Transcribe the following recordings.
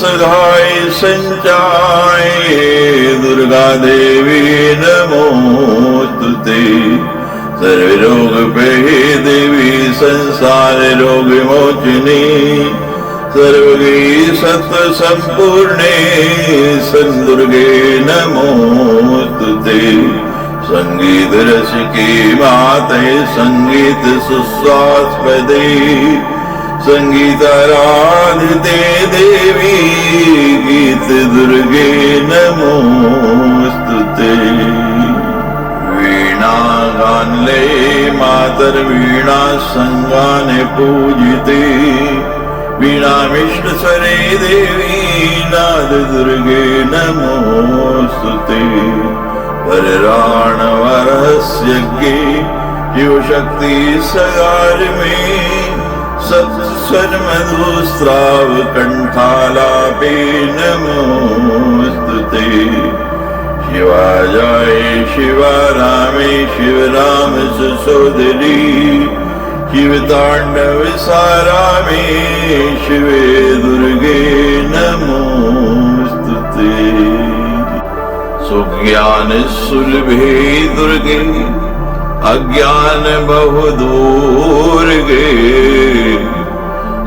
सहाय संचाय दुर्गा देवी नमोस्तुते। सर्वरोग भये देवी संसार रोग विमोचिनी। सर्वगी सत्व संपूर्णे संदुर्गे नमोस्तुते। संगीत रस की माते संगीत सुस्वास्पदे। संगीताराधिते देवी गीत दुर्गे नमोस्तुते। वीणा गानले मातर वीणा संगाने पूजिते। वीणा विष्णु स्वरे देवी नाद दुर्गे नमोस्तुते। वरराणवरहस्यज्ञे शिव शक्ति सगार में सत्स्वर मधुस्राव कंठालापे नमोस्तुते। शिवाजाय शिवारामे शिवराम सुसोदरी। शिव तांडव सारामे शिवे दुर्गे नमोस्तुते। सुज्ञान सुलभे दुर्गे अज्ञान बहु दूर गे।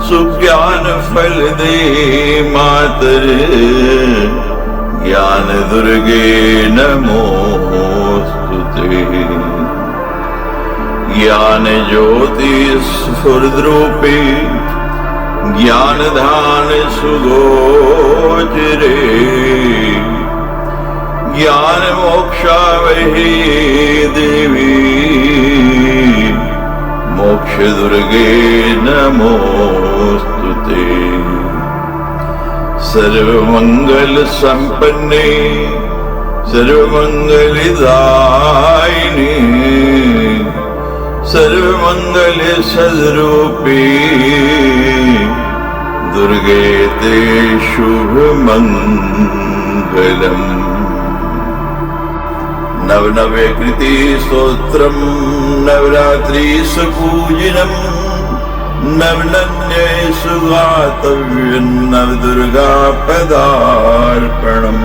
सुज्ञान फल दे मातर ज्ञान दुर्गे नमोस्तुते। ज्ञान ज्योति स्फुरद्रूपे ज्ञान धान सुगोचरे। ज्ञान मोक्षावहे देवी मोक्ष दुर्गे नमोस्तुते। सर्वमंगल संपन्ने सर्वमंगलदायिनी। सर्वमंगल सद्रूपी दुर्गे ते शुभ मंगलम्। नवनवे कृति स्तोत्रम नवरात्रि सुपूजनम। नवनन्ये सुगातव्यं नवदुर्गा पदार्पणम्।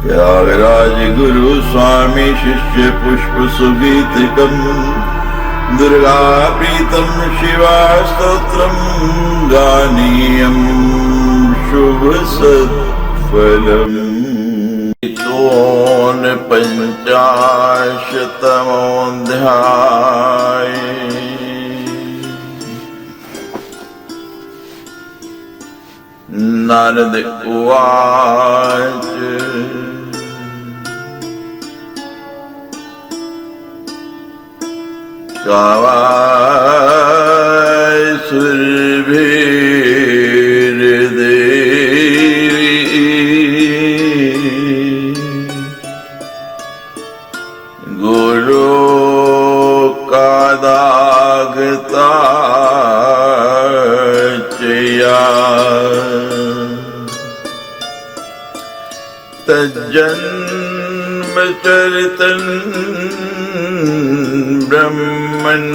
त्यागराज गुरु स्वामी शिष्य पुष्प सुगीतिकम्। दुर्गा प्रीतम शिवा स्तोत्रम गानीयम् शुभ सत्फलम्। पंचाशतमोऽध्याय। नारद उवाच गावाय सुरभिर्देवी गुरु का दागता चया। तज्जन्म चरितन ब्रह्मन्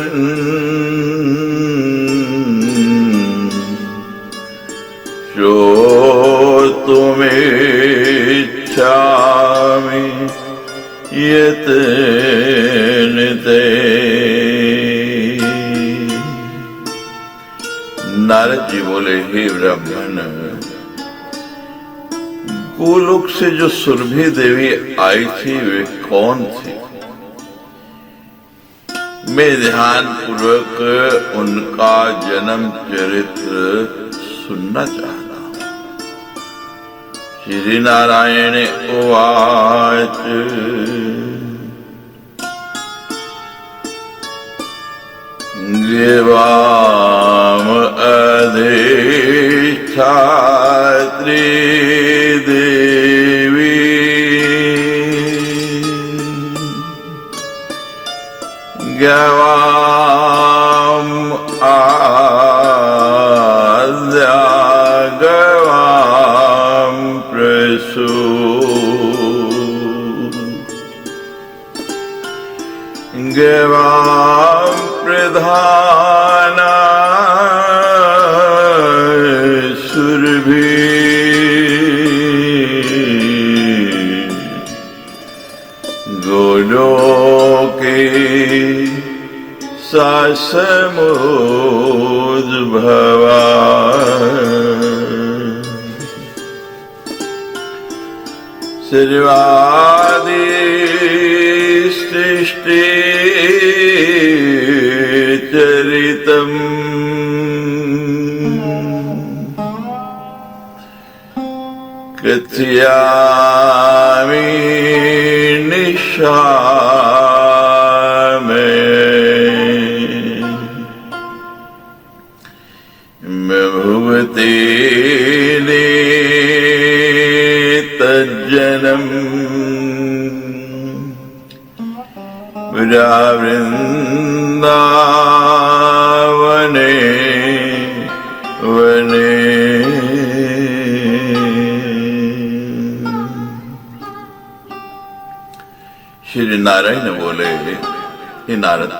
श्रोतुमिच्छामि यत्नते। नारद जी बोले, हे ब्राह्मण, गोलोक से जो सुरभि देवी आई थी वे कौन थी? मैं ध्यान पूर्वक उनका जन्म चरित्र सुनना चाहता हूं। श्री नारायण उवाच गिवाम अधिष्ठात्री देवी गवाम आद्या गवाम प्रसू गवाम प्रधाना सुरभि के सासमुद्भवा सर्वादि सृष्टि चरितम् कथयामि निशामे भुवते तज्जनम् वृंदावने वने श्री नारायण बोले, हे नारद,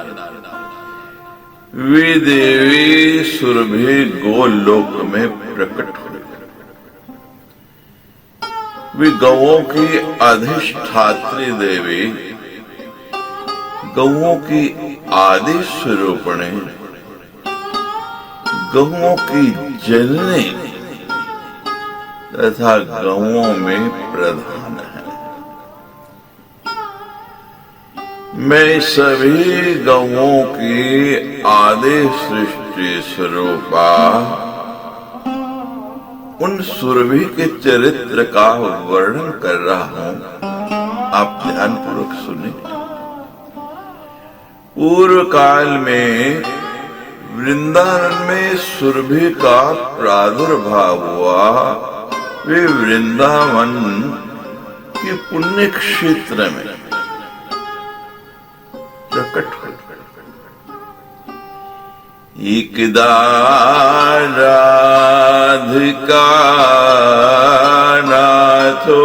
वे देवी सुरभि गोलोक में प्रकट हुए। वे गौओं की अधिष्ठात्री देवी, गौओं की आदि स्वरूपणे, गौओं की जननी तथा गौओं में प्रधान है। मैं सभी गौओं की आदि सृष्टि स्वरूपा उन सुरभि के चरित्र का वर्णन कर रहा हूं, आप ध्यानपूर्वक सुने। पूर्व काल में वृंदावन में सुरभि का प्रादुर्भाव हुआ। वे वृंदावन के पुण्य क्षेत्र में प्रकट हुए। एकदा राधिका नाथो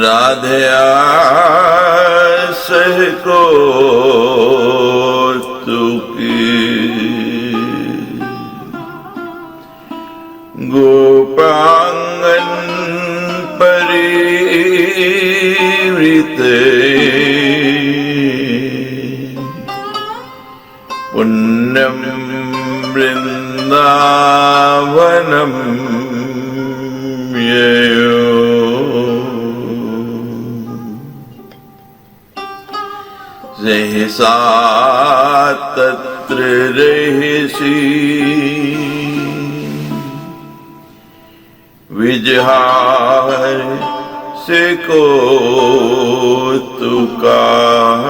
राधया सह को तुकी गोपांगन परिवृत पुण्यम वृंदावनम ययो सहसा तत्र रहसि विजहार से को तुकात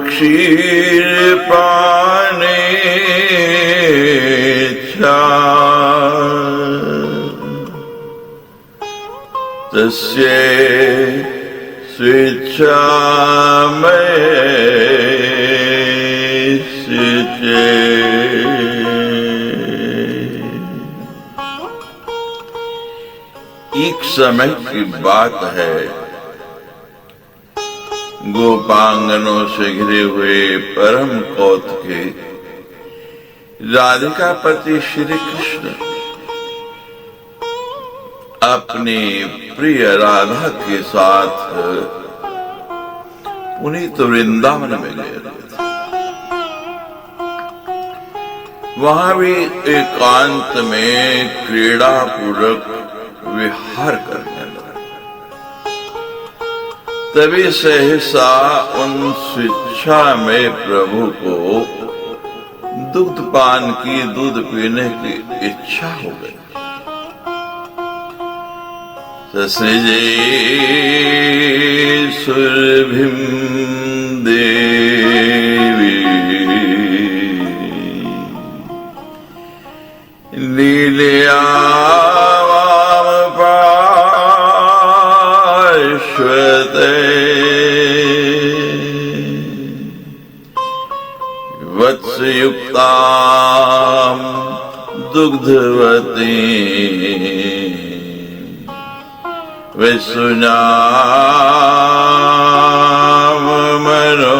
क्षीर पाने तस्य स्वेच्छा में सिचे एक समय की बात है। गोपांगनों से घिरे हुए परम कौतुके राधिका पति श्री कृष्ण अपनी प्रिय राधा के साथ पुनीत वृंदावन में गए। वहां भी एकांत में क्रीड़ा पूर्वक विहार करने लगे। तभी सहसा उन स्वेच्छा में प्रभु को दुग्ध पान की, दूध पीने की इच्छा हो गई। ससृजे सुरभिं देवी लीलया वाम पार्श्वते वत्सयुक्तां दुग्धवती विष्णुनाम मनोरथ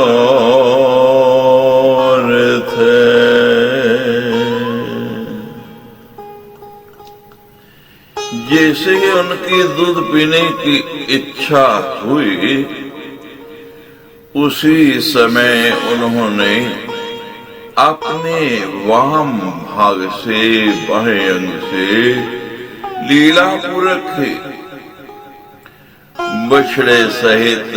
जैसे ही उनकी दूध पीने की इच्छा हुई, उसी समय उन्होंने अपने वाम भाग से, बाएं अंग से लीलापूर्वक बछड़े सहित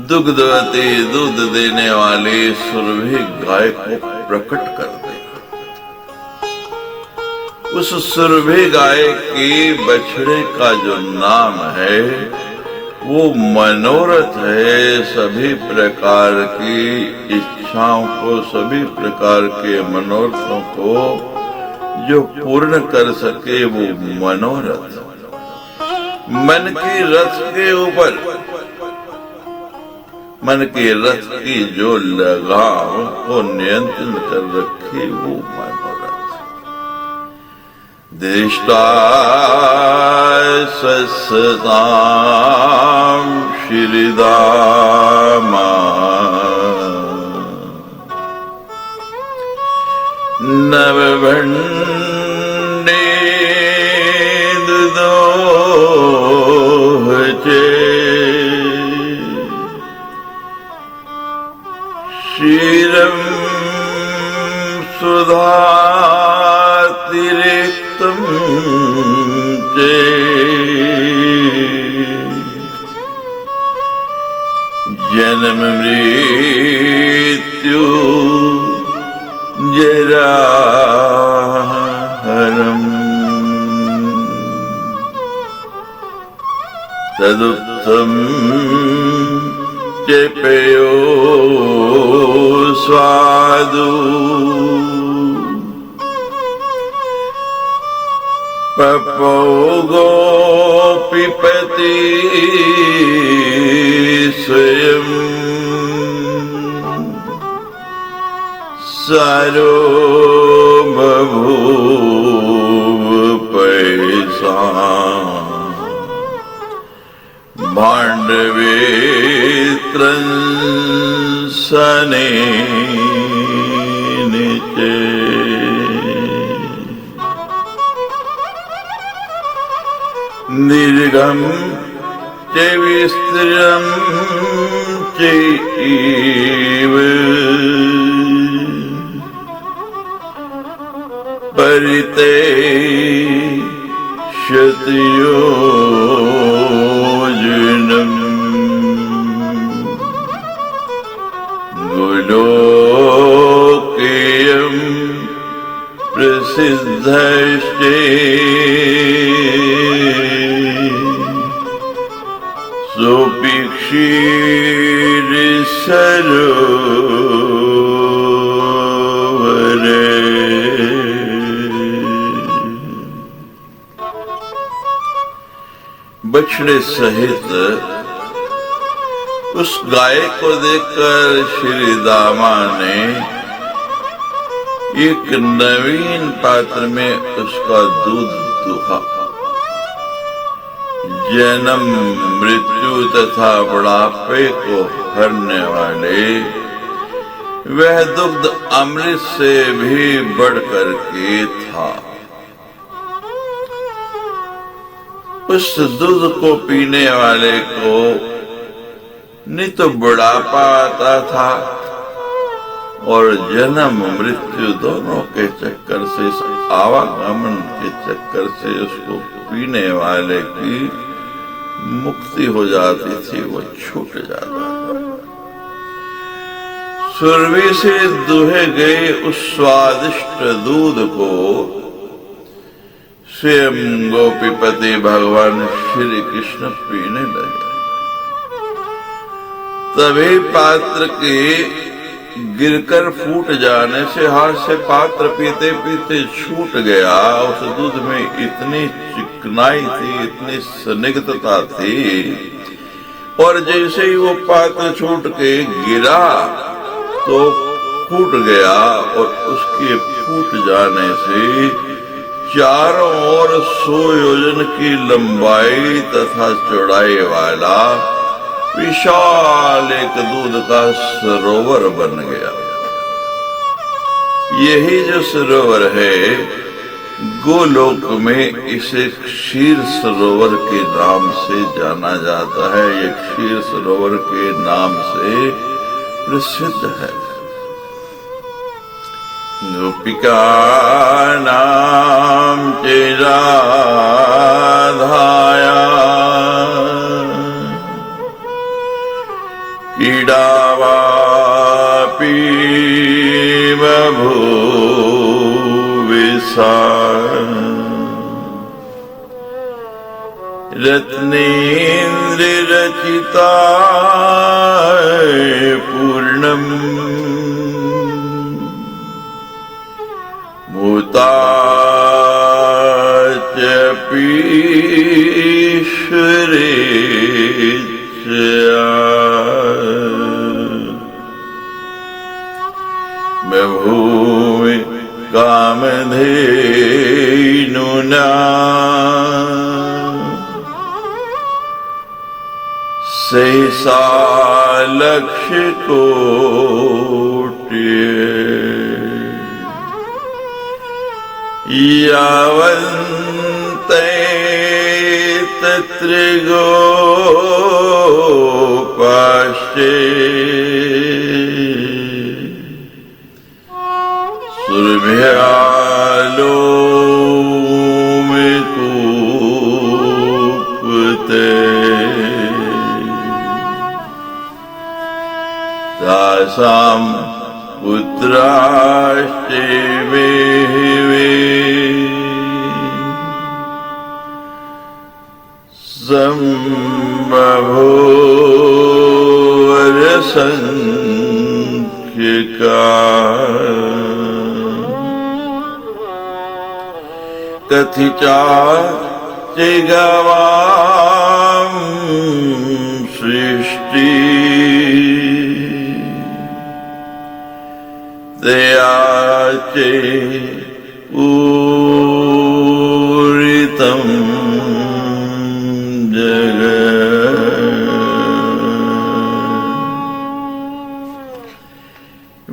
दुग्धवती, दूध देने वाली सुरभि गाय को प्रकट कर दिया। उस सुरभि गाय के बछड़े का जो नाम है वो मनोरथ है। सभी प्रकार की इच्छाओं को, सभी प्रकार के मनोरथों को जो पूर्ण कर सके वो मनोरथ। मन के रथ के ऊपर, मन के रथ की जो लगाम को नियंत्रण कर रखे वो मनोरथ। दृष्टा सस्ताम श्रीदामा नवभण्डे दुदोहचे क्षीरं सुधातिरिक्तं चे जन्म मृत्यु जराहरम् तदुत्तम च पेयो स्वादु पपो गोपीपति स्वयं सारो बभूव पैसा भांडवे त्रंसने नीचे निर्गम च विस्तृतम चैव परिते शतयोजनम् गोलोकेयं प्रसिद्धश्चे सोऽपि क्षीरसरोवरे। बछड़े सहित उस गाय को देखकर श्री दामा ने एक नवीन पात्र में उसका दूध दुहा। जन्म मृत्यु तथा बुढ़ापे को हरने वाले वह दुग्ध अमृत से भी बढ़कर के था। उस दूध को पीने वाले को नहीं तो बुढ़ापा आता था और जन्म मृत्यु दोनों के चक्कर से, आवागमन के चक्कर से उसको पीने वाले की मुक्ति हो जाती थी, वो छूट जाता था। सुरभि से दुहे गए उस स्वादिष्ट दूध को स्वयं गोपीपति भगवान श्री कृष्ण पीने लगे। तभी पात्र के गिरकर फूट जाने से हाथ से पात्र पीते पीते छूट गया। उस दूध में इतनी चिकनाई थी, इतनी स्निग्धता थी, और जैसे ही वो पात्र छूट के गिरा तो फूट गया, और उसके फूट जाने से चारों ओर 100 योजन की लंबाई तथा चौड़ाई वाला विशाल एक दूध का सरोवर बन गया। यही जो सरोवर है गोलोक में इसे क्षीर सरोवर के नाम से जाना जाता है। ये क्षीर सरोवर के नाम से प्रसिद्ध है। गोपिका नाम च राधाया क्रीडावापी बभूविसा रत्नेन्द्र रचिता पूर्णम भूताच पीश्वरेच्छया बभूमि कामधेनुना सहसा लक्ष्य कोटि यावन्ते तत्र गोपाश्चे सुरभ्यालोमिकूपते तासां पुत्राश्चे मे संख्यका कथिचा चिगवां सृष्टि दयाचे पूरितं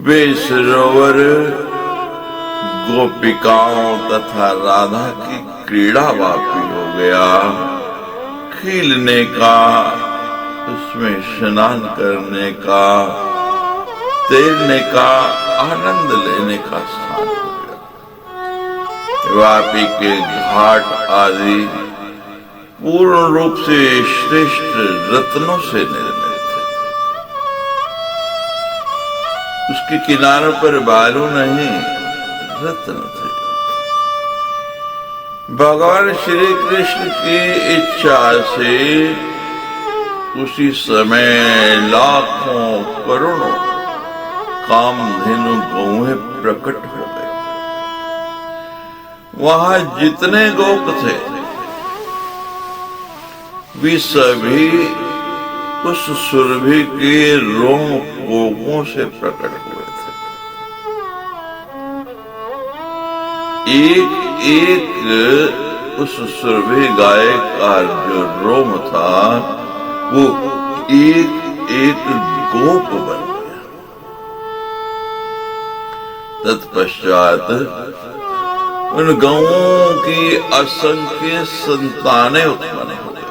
वे सरोवर गोपिकाओं तथा राधा की क्रीड़ा वापी हो गया। खेलने का, उसमें स्नान करने का, तैरने का, आनंद लेने का स्थान हो गया। वापी के घाट आदि पूर्ण रूप से श्रेष्ठ रत्नों से निर्मित थे। उसके किनारों पर बालू नहीं, रत्न थे। भगवान श्री कृष्ण की इच्छा से उसी समय लाखों करोड़ों कामधेनु गौएं प्रकट हो गए। वहां जितने गोप थे वे सभी उस सुरभि के रोम कोकों से प्रकट हुए थे। एक एक उस सुरभि गाय का जो रोम था वो एक एक गोप बन गया। तत्पश्चात उन गौओं की असंख्य संतानें उत्पन्न हो गई।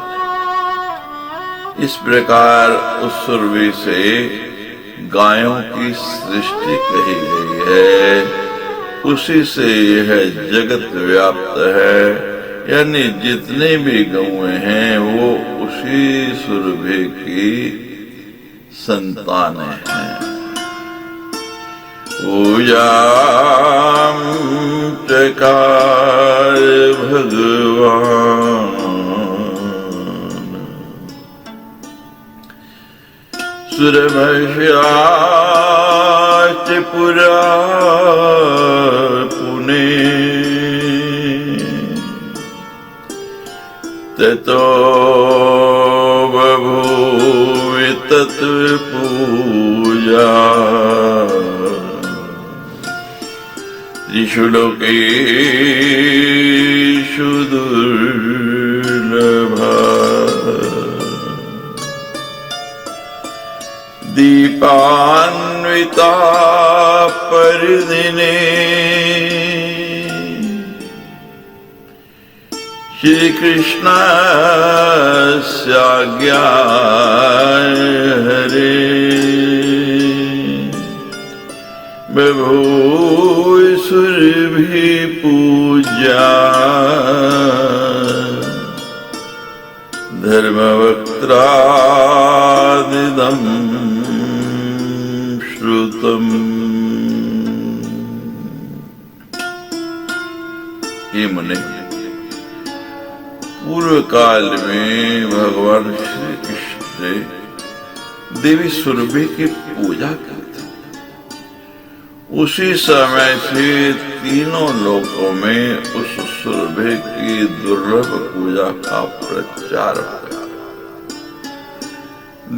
इस प्रकार उस सुरभि से गायों की सृष्टि कही गई है। उसी से यह जगत व्याप्त है, यानी जितने भी गौएं हैं वो उसी सुरभि की संतानें हैं। पूजां चकार भगवान सुरभ्याश्च पुरा पुने ततो बभूवि तत्पूजा त्रिषु लोकेषु दुर्लभा दीपान्विता परदिने श्री कृष्णस्याज्ञा हरे बभूसुरभिः पूज्या धर्मवक्त्रादिदं श्रुतम्। हे मुने, पूर्व काल में भगवान श्री कृष्ण ने देवी सुरभि की पूजा की थी। उसी समय से तीनों लोकों में उस सुरभि की दुर्लभ पूजा का प्रचार हो गया।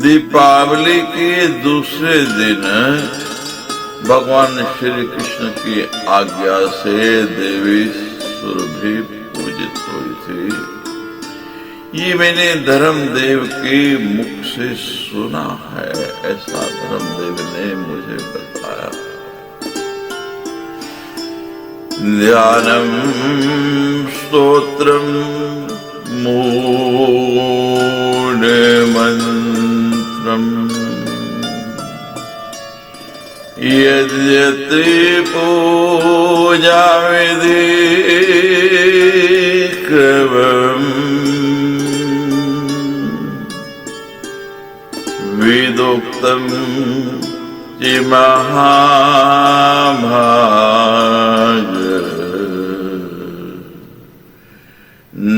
दीपावली के दूसरे दिन भगवान श्री कृष्ण की आज्ञा से देवी सुरभि पूजित हुई थी। ये मैंने धर्मदेव के मुख से सुना है, ऐसा धर्मदेव ने मुझे बताया। ध्यानम स्तोत्रम मूढ़मंत्रम यद्यत् पूजा विधि क्रमम् वेदोक्तम च महाभाग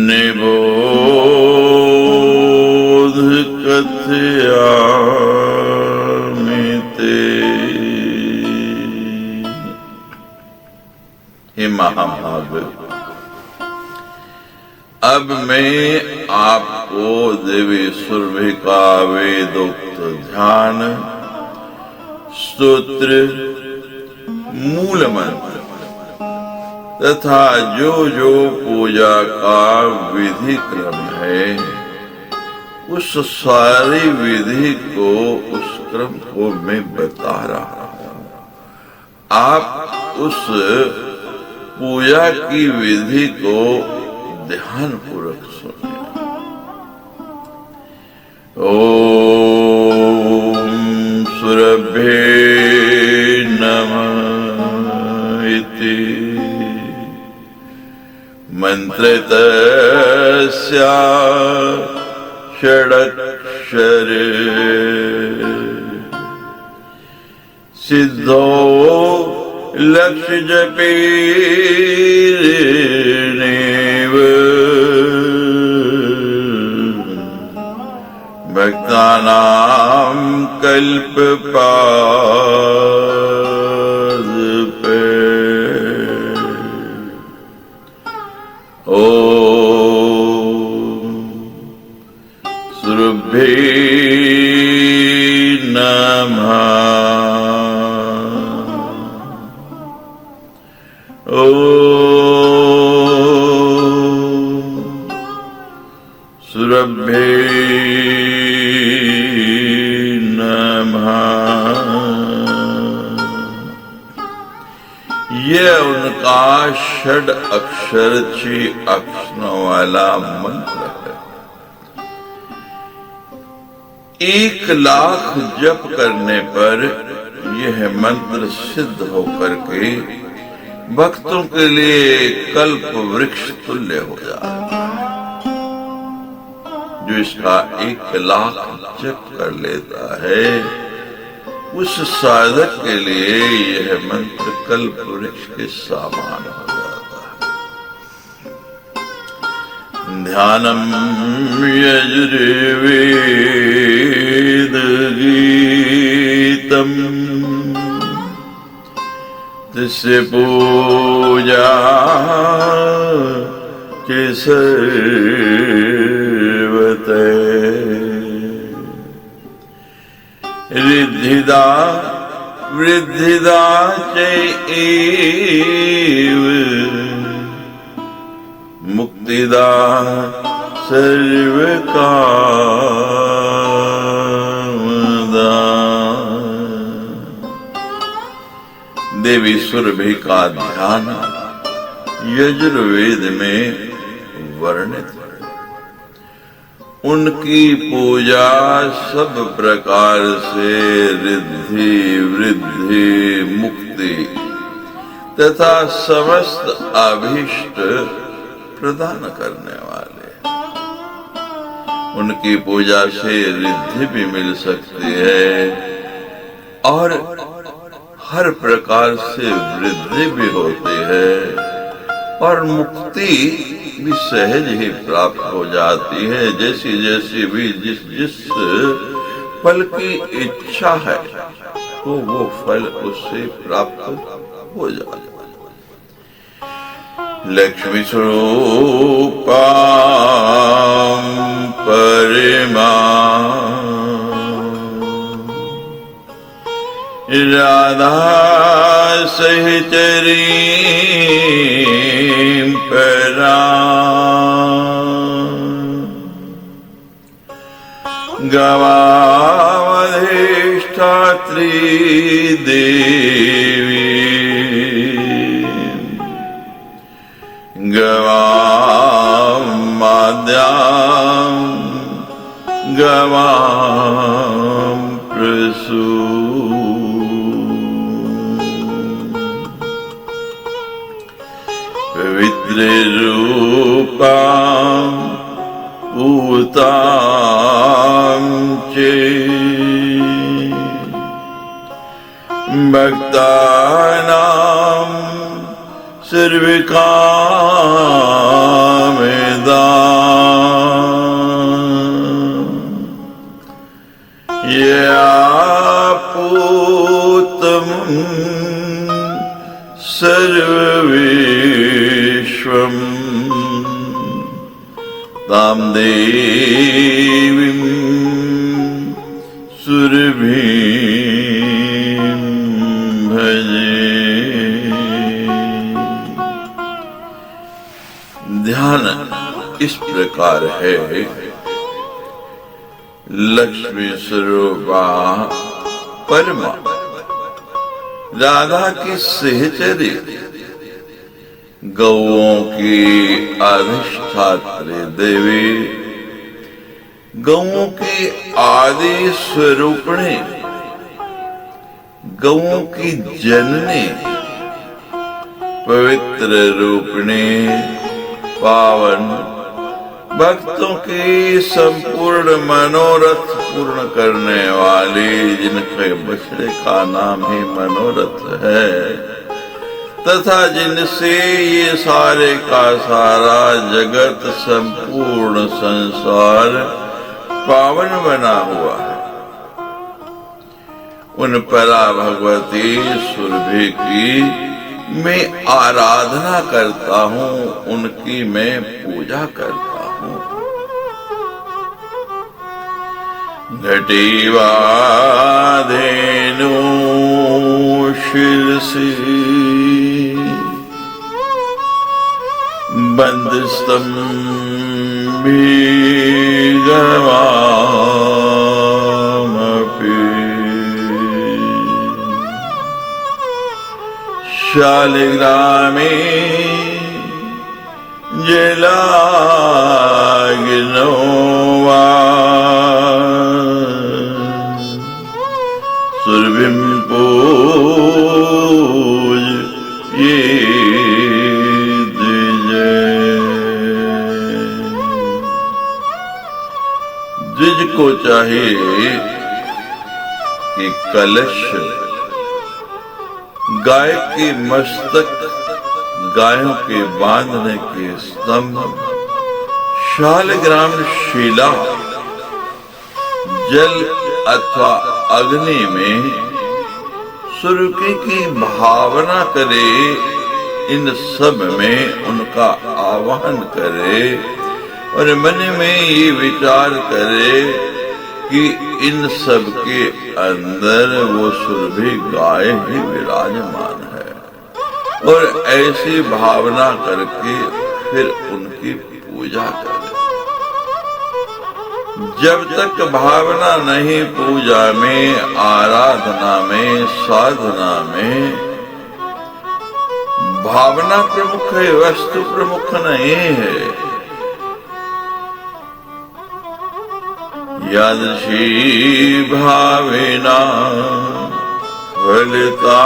निबोध कथयामि ते। हे महाभाग, अब मैं आपको देवी सुरभि का वेदोक्त ध्यान, स्तोत्र, मूल मंत्र तथा जो जो पूजा का विधि क्रम है, उस सारी विधि को, उस क्रम को मैं बता रहा हूं। आप उस पूजा की विधि को ध्यान पूर्वक सुनिए। ओम सुरभे नमः इति मंत्रतस्या षडक्षरे सिद्धो लक्ष्य जपेनेव भक्तानां कल्पपादपे। ओम सुरभि नमः। ओम सुरभि यह उनका षड अक्षर 6 अक्षरों वाला मंत्र है। 1,00,000 जप करने पर यह मंत्र सिद्ध होकर के भक्तों के लिए कल्प वृक्ष तुल्य हो जाता है। जो इसका 1,00,000 जप कर लेता है, उस साधक के लिए यह मंत्र कल्प वृक्ष के समान हो जाता है। ध्यानम यजुर्वेद गीतम जिससे पूजा के सर्वते रिद्धिदा वृद्धिदा चैव मुक्तिदा सर्वकामदा। देवी सुरभि का ध्यान यजुर्वेद में वर्णित है। उनकी पूजा सब प्रकार से रिद्धि वृद्धि मुक्ति तथा समस्त अभीष्ट प्रदान करने वाले। उनकी पूजा से रिद्धि भी मिल सकती है और हर प्रकार से वृद्धि भी होती है और मुक्ति भी सहज ही प्राप्त हो जाती है। जैसी जैसी भी जिस जिस फल की इच्छा है तो वो फल उससे प्राप्त हो जाता है। लक्ष्मी स्वरूपा परिमा राधा सहचरी परा गवावधिष्ठात्री देवी गवां माद्यां गवां प्रसू पवित्र रूपां पूतां चे भक्तानां सर्वकामदां या पूतम् सर्वविश्वं तां देवीं सुरभिं भजे। ध्यान इस प्रकार है। लक्ष्मी स्वरूपा परमा राधा की सहचरी गौओं की अधिष्ठात्री देवी गौओं की आदि स्वरूपिणी गौओं की जननी पवित्र रूपिणी पावन भक्तों की संपूर्ण मनोरथ पूर्ण करने वाली जिनके बछड़े का नाम ही मनोरथ है तथा जिनसे ये सारे का सारा जगत संपूर्ण संसार पावन बना हुआ है। उन परा भगवती सुरभि की मैं आराधना करता हूँ, उनकी मैं पूजा करता हूँ। घटीवाधेनु शिरसी बंधस्तंभी गवामपि शालिग्रामे जलाग्नो वा सुरभिं पूजये द्विज को चाहिए कि कलश गाय के मस्तक गायों के बांधने के स्तंभ शालग्राम शिला जल अथवा अग्नि में सुर्खी की भावना करे, इन सब में उनका आवाहन करे और मन में ये विचार करे कि इन सब के अंदर वो सुरभि गाय ही विराजमान है और ऐसी भावना करके फिर उनकी पूजा करे। जब तक भावना नहीं पूजा में, आराधना में, साधना में, भावना प्रमुख है, वस्तु प्रमुख नहीं है। यादृशी भावेना फलितादृशी।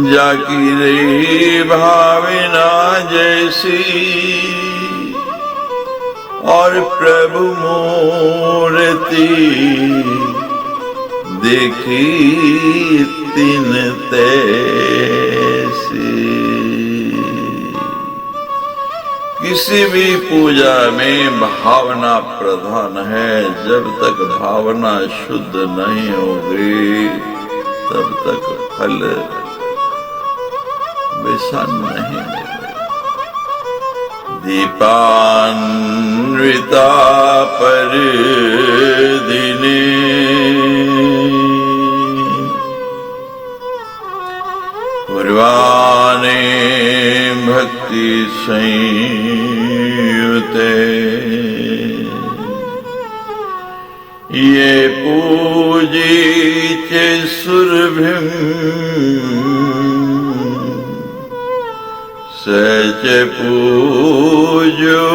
जाकी रही भावेना जैसी और प्रभु मूर्ति देखी तिन तैसी। किसी भी पूजा में भावना प्रधान है। जब तक भावना शुद्ध नहीं होगी तब तक फल विषम नहीं मिलेगा। दीपान्विता पर दिने पूर्वाने भक्ति संयुते। ये पूजिते सुरभिम सच पूजो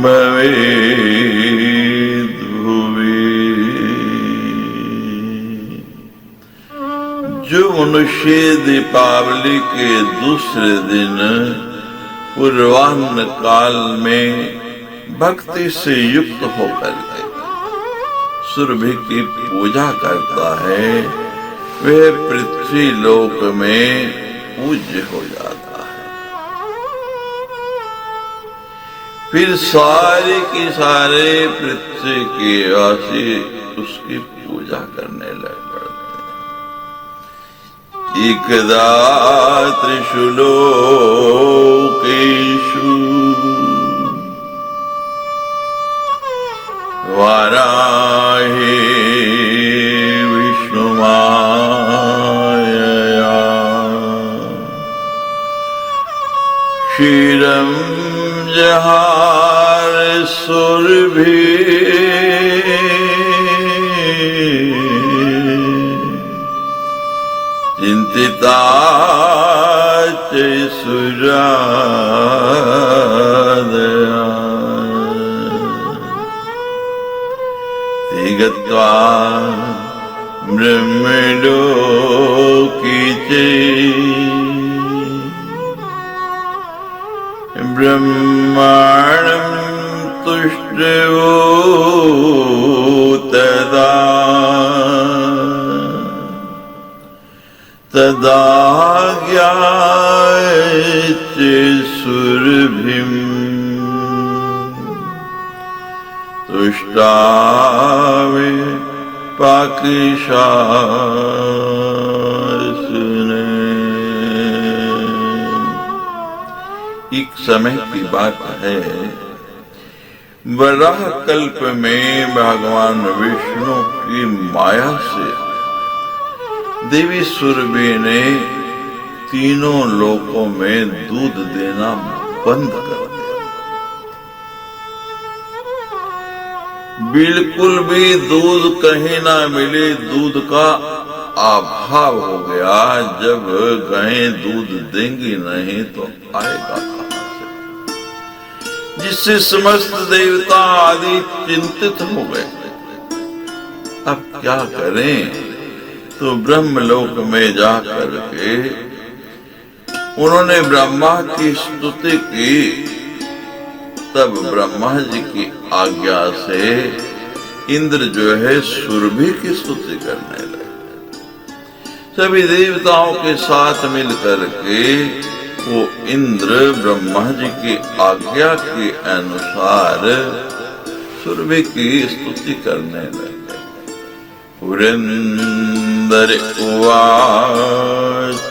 भवेद् भुवि। जो मनुष्य दीपावली के दूसरे दिन पूर्वाह्न काल में भक्ति से युक्त होकर के सुरभि की पूजा करता है, वह पृथ्वी लोक में पूज्य हो जाता है। फिर सारे की सारे पृथ्वी के वासी उसकी पूजा करने लग पड़ते हैं। एकदा त्रिषु लोकेषु वाराहे विष्णुमायया क्षीरं जहार सुरभि। चिंतिता च सुरादया ते गत्वा ब्रह्मलोकी च ब्रह्माणं तुष्टवो तदा तदा ज्ञायच सुरभिम् तुष्टावे पाकिशासुने। एक समय की बात है, वराह कल्प में भगवान विष्णु की माया से देवी सुरभि ने तीनों लोकों में दूध देना बंद कर दिया। बिल्कुल भी दूध कहीं ना मिले, दूध का अभाव हो गया। जब गायें दूध देंगी नहीं तो आएगा कहां से? जिससे समस्त देवता आदि चिंतित हो गए। अब क्या करें? तो ब्रह्मलोक में जाकर के उन्होंने ब्रह्मा की स्तुति की। तब ब्रह्मा जी की आज्ञा से इंद्र जो है सुरभि की स्तुति करने लगे। सभी देवताओं के साथ मिलकर के वो इंद्र ब्रह्मा जी की आज्ञा के अनुसार सुरभि की स्तुति करने लगे। पुरंदर उवाच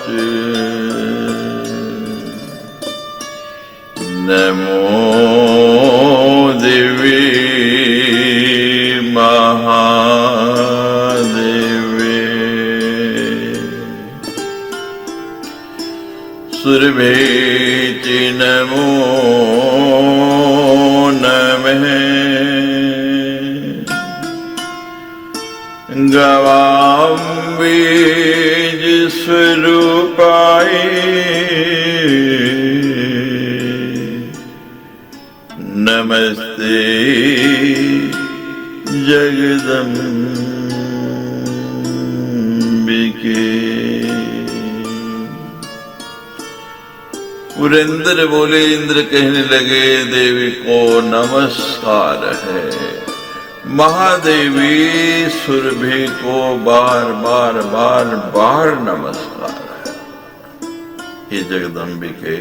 नमो देवी महादेवे सुरभि नमो नमः गवां बीज स्वरूपाय नमस्ते जगदम्बिके। पुरंदर बोले, इंद्र कहने लगे देवी को नमस्कार है। महादेवी सुरभि को बार बार बार बार नमस्कार है। हे जगदम्बिके,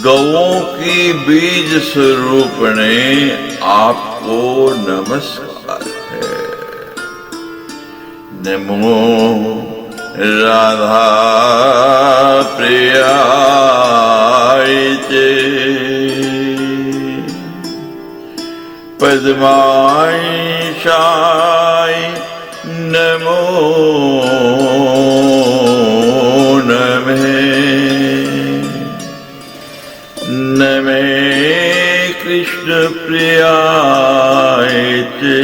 गौओं की बीज स्वरूपणे आपको नमस्कार है। नमो राधा प्रियाय चे पद्मांशाय नमो नमः। नमे कृष्ण प्रियाय चे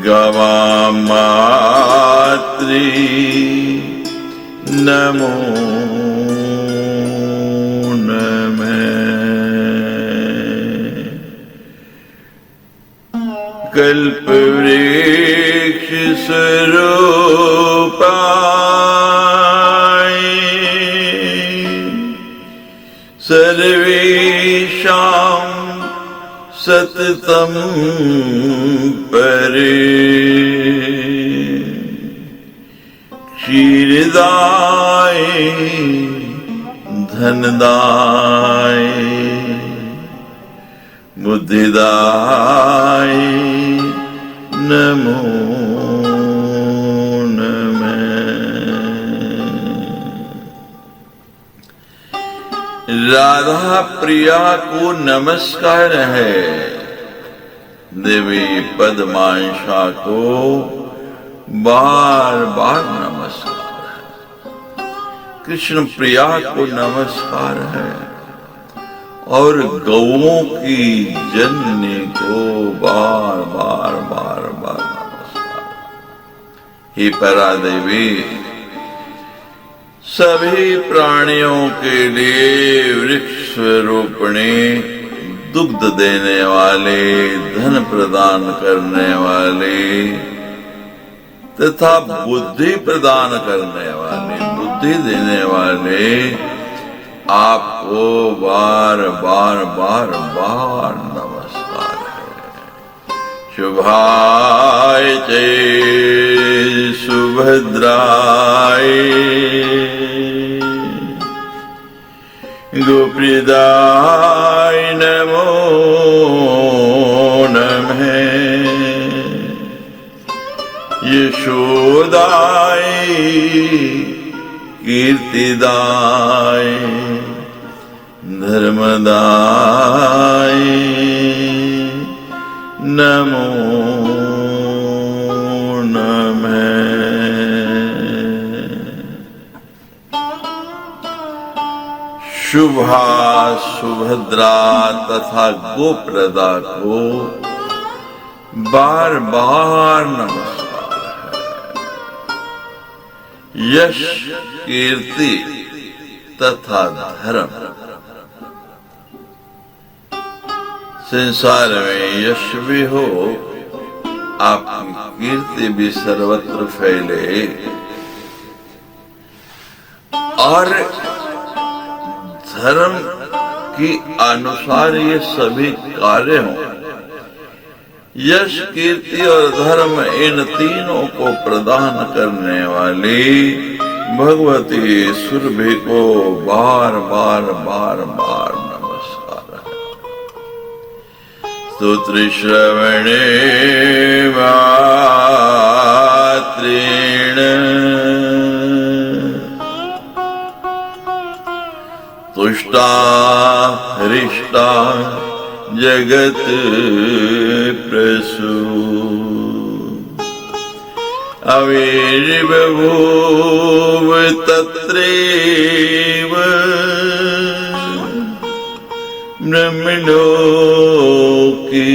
गवामात्री नमो कल्पवृक्ष स्वरूपाय सर्वेषां सततं परे क्षीरदाय धनदाय बुद्धिदाय नमो नमः। राधा प्रिया को नमस्कार है। देवी पद्मांशा को बार बार नमस्कार है। कृष्ण प्रिया को नमस्कार है और गौओं की जननी को बार बार बार बार नमस्कार। हे परादेवी, सभी प्राणियों के लिए वृक्ष स्वरूपणी, दुग्ध देने वाले, धन प्रदान करने वाले तथा बुद्धि प्रदान करने वाले, बुद्धि देने वाले आपको बार बार बार बार नमस्कार है। शुभाय चे सुभद्राय गोप्रिदाय नमो नमः। यशोदाय कीर्तिदाय धर्मदाय नमो नमः। शुभा सुभद्रा तथा गोप्रदा को बार बार नमस्कार है। यश कीर्ति तथा धर्म, संसार में यश भी हो, आपकी कीर्ति भी सर्वत्र फैले और धर्म की अनुसार ये सभी कार्य हों। यश कीर्ति और धर्म, इन तीनों को प्रदान करने वाली भगवती सुरभि को बार बार बार बार नमस्कार है। स्तोत्र श्रवणे मात्रेण तुष्टा हृष्टा जगत प्रसू अविर्बभूव तत्रैव ब्रह्मलोके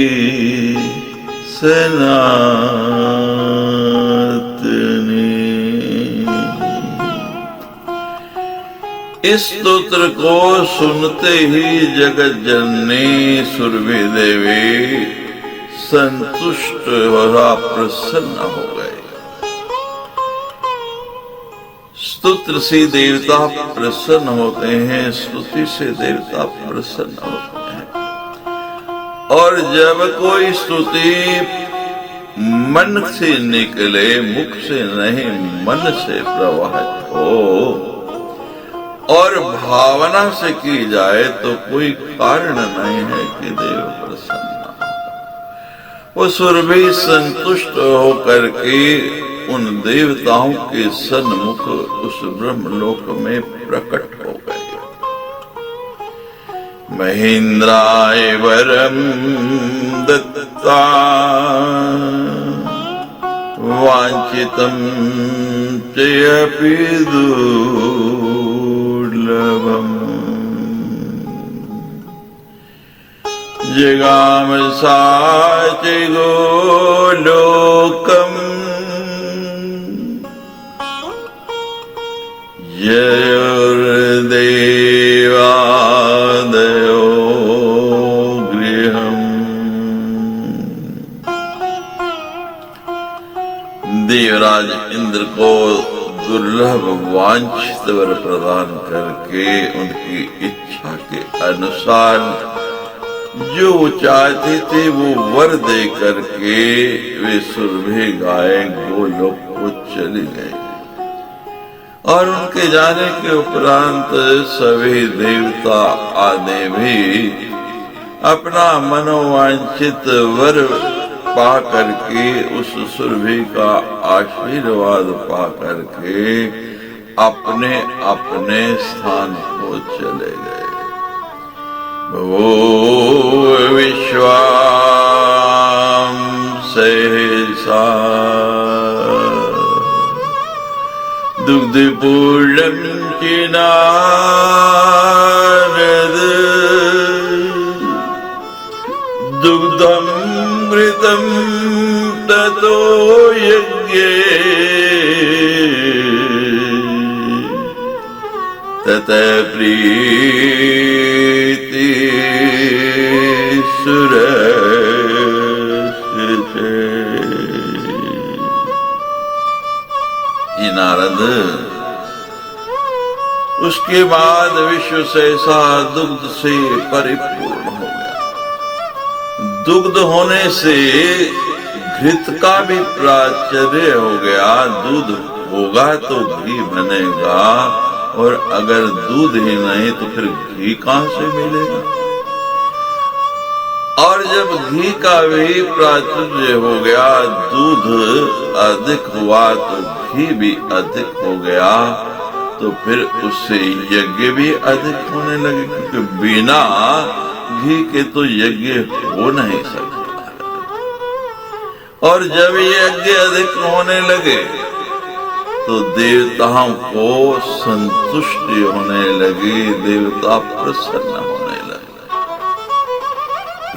सनातने। इस स्तोत्र को सुनते ही जगत जननी सुरभि देवी संतुष्ट और प्रसन्न हो गए। स्तुति से देवता प्रसन्न होते हैं, स्तुति से देवता प्रसन्न होते हैं। और जब कोई स्तुति मन से निकले, मुख से नहीं मन से प्रवाहित हो और भावना से की जाए तो कोई कारण नहीं है कि देव प्रसन्न हो। वो सुरभि संतुष्ट होकर के उन देवताओं के सन्मुख उस ब्रह्मलोक में प्रकट हो गए। महेंद्राय वरम दत्ता वांछितम चयपि दुर्लभम जगाम साच गोलोकम जयोर्देवादयो गृहम्। देवराज इंद्र को दुर्लभ वांछित वर प्रदान करके उनकी इच्छा के अनुसार जो चाहते थे वो वर दे करके वे सुरभि गाय गोलोक को चली गए। और उनके जाने के उपरांत सभी देवता आदि भी अपना मनोवांछित वर पा करके उस सुरभि का आशीर्वाद पा करके अपने अपने स्थान को चले गए। वो विश्वाम सहसा दुग्धपूर्णं चिनारद दुग्धमृतं ततो यज्ञे ततः प्रीति सुरस्य। नारद, उसके बाद विश्व सहसा दुग्ध से परिपूर्ण हो गया। दुग्ध होने से घृत का भी प्राचुर्य हो गया। दूध होगा तो घी बनेगा, और अगर दूध ही नहीं तो फिर घी कहां से मिलेगा। और जब घी का भी प्राचुर्य हो गया, दूध अधिक हुआ तो घी भी अधिक हो गया, तो फिर उससे यज्ञ भी अधिक होने लगे, क्योंकि बिना घी के तो यज्ञ हो नहीं सकता। और जब यज्ञ अधिक होने लगे तो देवताओं को संतुष्टि होने लगी, देवता प्रसन्न होने लगे।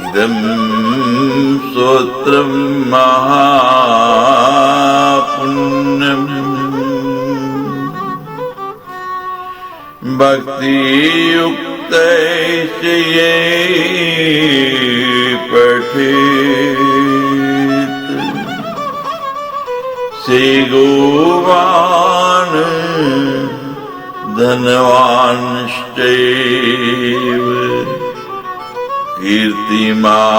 इदं स्तोत्रं महापुण्यम् भक्ति युक्तैश्च ये पठेत् से गोवान् धनवांश्चैव कीर्तिमान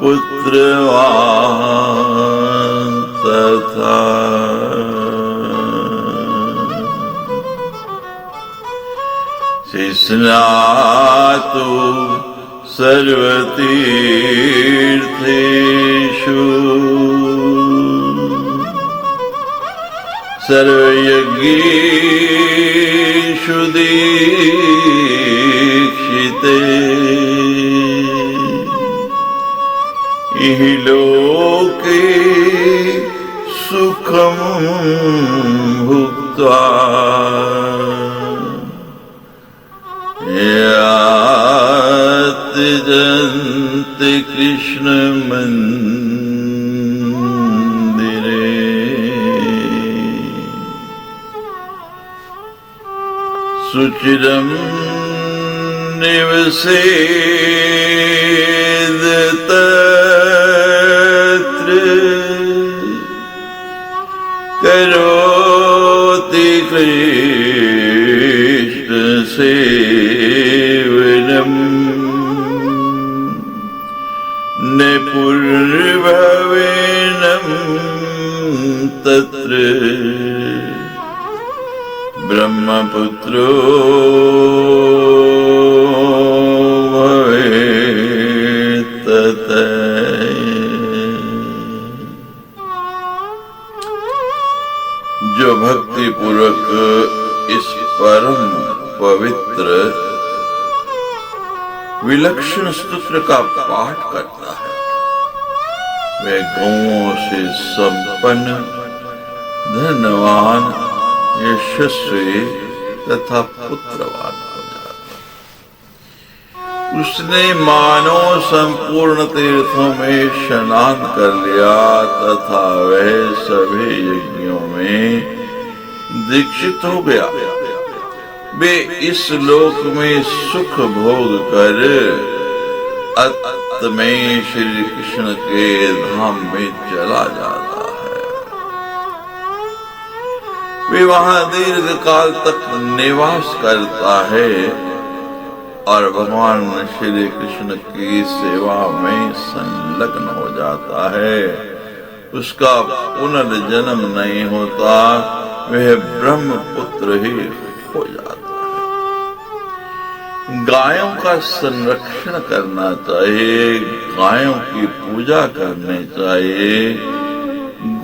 पुत्रवान् तथा। स्नातु सर्वतीर्थेषु सर्वयज्ञेषु दीक्षिते इह लोके सुखं भुक्त्वा याति कृष्ण मंदिरे। सुचिरम निवसेद तत्र करोति कृष्ण सेवनम निपुर्भवेनम तत्र ब्रह्मपुत्रो भवेत् ततः। जो भक्ति पूर्वक इस परम पवित्र विलक्षण स्तोत्र का पाठ करता है, वह गौओं से संपन्न, धनवान, यशस्वी तथा पुत्रवान हो जाता। उसने मानो संपूर्ण तीर्थों में स्नान कर लिया तथा वह सभी यज्ञों में दीक्षित हो गया। वे इस लोक में सुख भोग कर अंत में श्री कृष्ण के धाम में चला जाता है। वे वहां दीर्घ काल तक निवास करता है और भगवान श्री कृष्ण की सेवा में संलग्न हो जाता है। उसका पुनर्जन्म नहीं होता, वह ब्रह्मपुत्र ही हो जाता है। गायों का संरक्षण करना चाहिए, गायों की पूजा करनी चाहिए,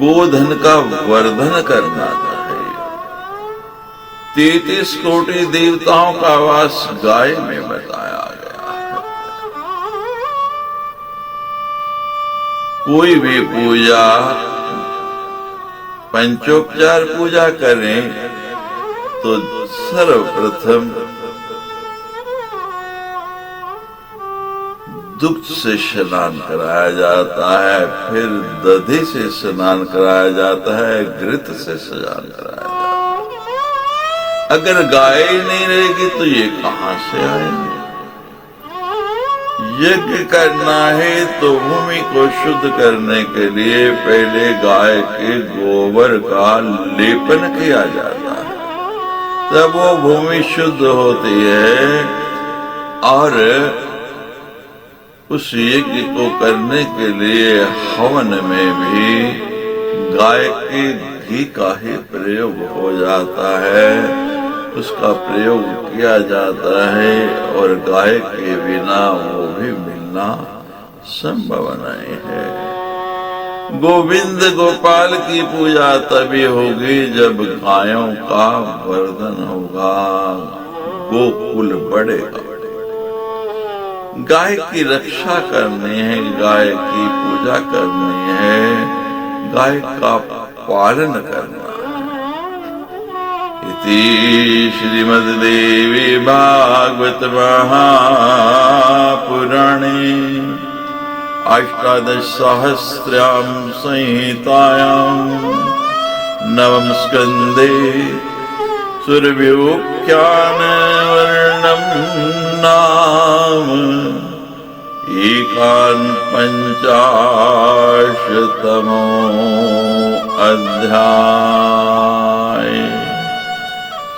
गोधन का वर्धन करना चाहिए। 33 कोटि देवताओं का वास गाय में बताया गया है। कोई भी पूजा पंचोपचार पूजा करें तो सर्वप्रथम दुग्ध से स्नान कराया जाता है, फिर दधी से स्नान कराया जाता है, घृत से स्नान कराया जाता है। अगर गाय ही नहीं रहेगी तो ये कहां से आएंगे? यज्ञ करना है तो भूमि को शुद्ध करने के लिए पहले गाय के गोबर का लेपन किया जाता है, तब वो भूमि शुद्ध होती है। और उस यज्ञ को करने के लिए हवन में भी गाय के घी का ही प्रयोग हो जाता है, उसका प्रयोग किया जाता है और गाय के बिना वो भी मिलना संभव नहीं है। गोविंद गोपाल की पूजा तभी होगी जब गायों का वर्धन होगा, गोकुल बढ़ेगा। गाय की रक्षा करनी है, गाय की पूजा करनी है, गाय का पालन करना है। इति श्रीमद्देवी भागवत महापुराणे अष्टादशसहस्रां संहितायां नवम स्कंदे सुरव्योख्यानवर्णनं नाम एकान्पञ्चाशतमो अध्याय।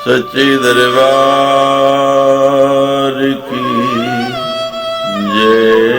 सच्चे दरबार की जय।